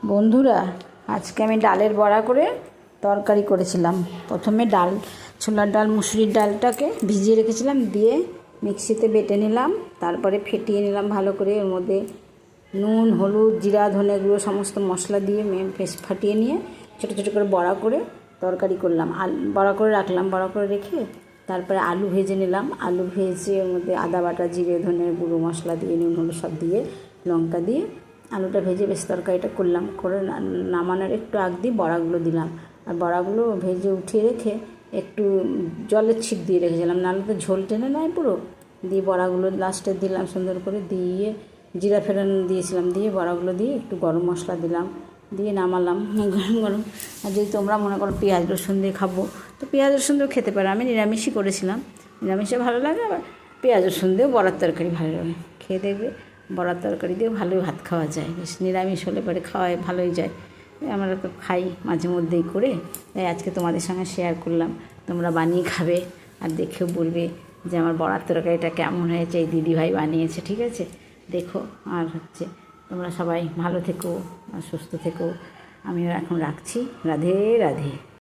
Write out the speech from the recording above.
বন্ধুরা, আজকে আমি ডালের বড়া করে তরকারি করেছিলাম। প্রথমে ছোলার ডাল মুসুরির ডালটাকে ভিজিয়ে রেখেছিলাম, দিয়ে মিক্সিতে বেটে নিলাম, তারপরে ফেটিয়ে নিলাম ভালো করে। এর মধ্যে নুন, হলুদ, জিরা, ধনে গুঁড়ো সমস্ত মশলা দিয়ে ফাটিয়ে নিয়ে ছোটো ছোটো করে বড়া করে তরকারি করলাম। বড়া করে রাখলাম, বড়া করে রেখে তারপরে আলু ভেজে নিলাম। আলু ভেজে ওর মধ্যে আদা বাটা, জিরে, ধনে গুঁড়ো মশলা দিয়ে, নুন, হলুদ সব দিয়ে, লঙ্কা দিয়ে আলুটা ভেজে বেশ তরকারিটা করলাম। করে নামানোর একটু আগ দিয়ে বড়াগুলো দিলাম, আর বড়াগুলো ভেজে উঠিয়ে রেখে একটু জলের ছিট দিয়ে রেখেছিলাম, নাহলে তো ঝোল টেনে নেয় পুরো। দিয়ে বড়াগুলো লাস্টে দিলাম সুন্দর করে, দিয়ে জিরা ফেরানো দিয়েছিলাম, দিয়ে বড়াগুলো দিয়ে একটু গরম মশলা দিলাম, দিয়ে নামালাম। গরম গরম। আর যদি তোমরা মনে করো পেঁয়াজ রসুন দিয়ে খাবো, তো পেঁয়াজ রসুন দিয়েও খেতে পারো। আমি নিরামিষই করেছিলাম, নিরামিষে ভালো লাগে, আবার পেঁয়াজ রসুন দিয়েও বড়ার তরকারি ভালো লাগে। খেয়ে দেখবে, বড়ার তরকারি দিয়েও ভালোই ভাত খাওয়া যায়। বেশ নিরামিষ হলে পরে খাওয়ায় ভালোই যায়। আমরা তো খাই মাঝে মধ্যেই করে, তাই আজকে তোমাদের সঙ্গে শেয়ার করলাম। তোমরা বানিয়ে খাবে আর দেখেও বলবে যে আমার বড়ার তরকারিটা কেমন হয়েছে, এই দিদিভাই বানিয়েছে। ঠিক আছে, দেখো। আর তোমরা সবাই ভালো থেকো আর সুস্থ থেকো। আমিও এখন রাখছি। রাধে রাধে।